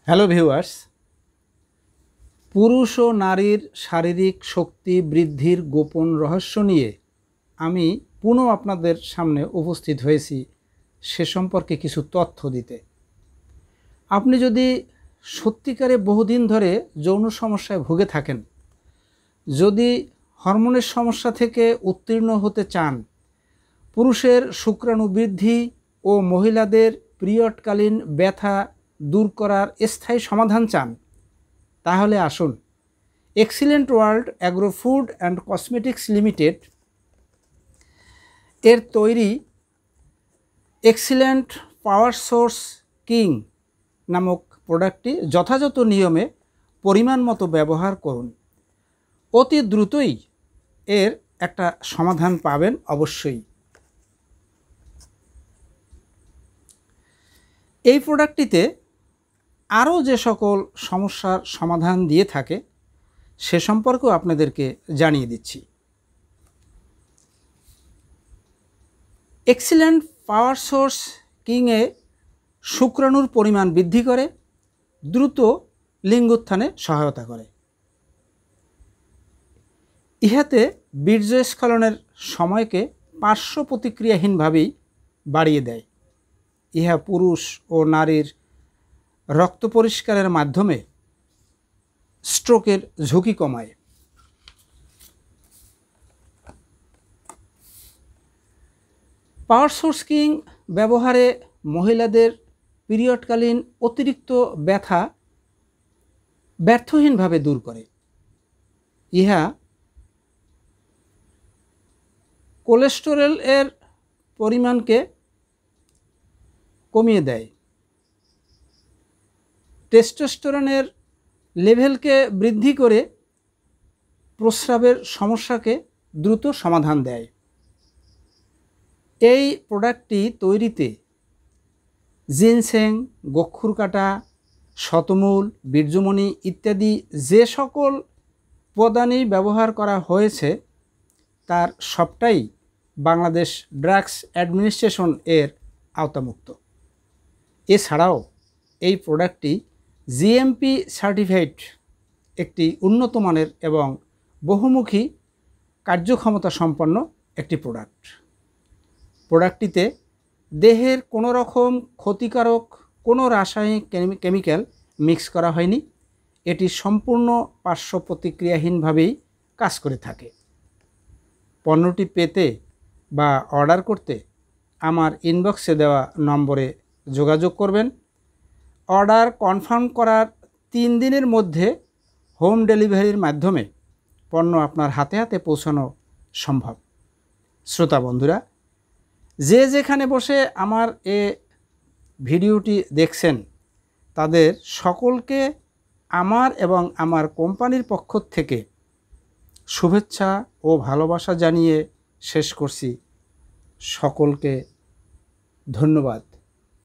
Hello viewers, পুরুষ ও নারীর শারীরিক শক্তি বৃদ্ধির গোপন রহস্য নিয়ে আমি পুনঃ আপনাদের সামনে উপস্থিত হয়েছি সে সম্পর্কে কিছু তথ্য দিতে। আপনি যদি সত্যিকারে বহুদিন ধরে যৌন সমস্যায় ভুগে থাকেন, যদি হরমোনের সমস্যা থেকে উত্তীর্ণ হতে চান, পুরুষের শুক্রাণু বৃদ্ধি ও মহিলাদের পিরিয়ডকালীন ব্যথা দূর করার স্থায়ী সমাধান চান, তাহলে আসুন excellent world agro food and cosmetics limited এর তৈরি এক্সিলেন্ট পাওয়ার সোর্স কিং নামক প্রোডাক্টটি যথাযথ নিয়মে পরিমাণ মতো ব্যবহার করুন। অতি দ্রুতই এর একটা সমাধান পাবেন অবশ্যই। এই প্রোডাক্টটিতে আরও যে সকল সমস্যার সমাধান দিয়ে থাকে সে সম্পর্কেও আপনাদেরকে জানিয়ে দিচ্ছি। এক্সিলেন্ট পাওয়ার সোর্স কিংয়ে শুক্রাণুর পরিমাণ বৃদ্ধি করে, দ্রুত লিঙ্গোত্থানে সহায়তা করে। ইহাতে বীর্যস্খলনের সময়কে পার্শ্ব প্রতিক্রিয়াহীনভাবেই বাড়িয়ে দেয়। ইহা পুরুষ ও নারীর রক্ত পরিষ্কারের মাধ্যমে স্ট্রোকের ঝুঁকি কমায়। পাওয়ার সোর্স কিং ব্যবহারে মহিলাদের পিরিয়ডকালীন অতিরিক্ত ব্যথা ব্যর্থহীনভাবে দূর করে। ইহা কোলেস্টেরল এর পরিমাণকে কমিয়ে দেয়, টেস্টোস্টেরনের লেভেলকে বৃদ্ধি করে প্রস্রাবের সমস্যাকে দ্রুত সমাধান দেয়। এই প্রোডাক্টটি তৈরিতে জিনসেং, গক্ষুরকাঁটা, শতমূল, বীর্যমণি ইত্যাদি যে সকল উপাদানই ব্যবহার করা হয়েছে তার সবটাই বাংলাদেশ ড্রাগস অ্যাডমিনিস্ট্রেশন এর আওতামুক্ত। এছাড়াও এই প্রোডাক্টটি জিএমপি সার্টিফাইড একটি উন্নত মানের এবং বহুমুখী কার্যক্ষমতা সম্পন্ন একটি প্রোডাক্টটিতে দেহের কোনো রকম ক্ষতিকারক কোনো রাসায়নিক কেমিক্যাল মিক্স করা হয়নি। এটি সম্পূর্ণ পার্শ্ব প্রতিক্রিয়াহীনভাবেই কাজ করে থাকে। পণ্যটি পেতে বা অর্ডার করতে আমার ইনবক্সে দেওয়া নম্বরে যোগাযোগ করবেন। অর্ডার কনফার্ম করার 3 দিনের মধ্যে হোম ডেলিভারির মাধ্যমে পণ্য আপনার হাতে হাতে পৌঁছানো সম্ভব। শ্রোতা বন্ধুরা, যে যেখানে বসে আমার ভিডিওটি দেখছেন তাদের সকলকে আমার এবং আমার কোম্পানির পক্ষ থেকে শুভেচ্ছা ও ভালোবাসা জানিয়ে শেষ করছি। সকলকে ধন্যবাদ।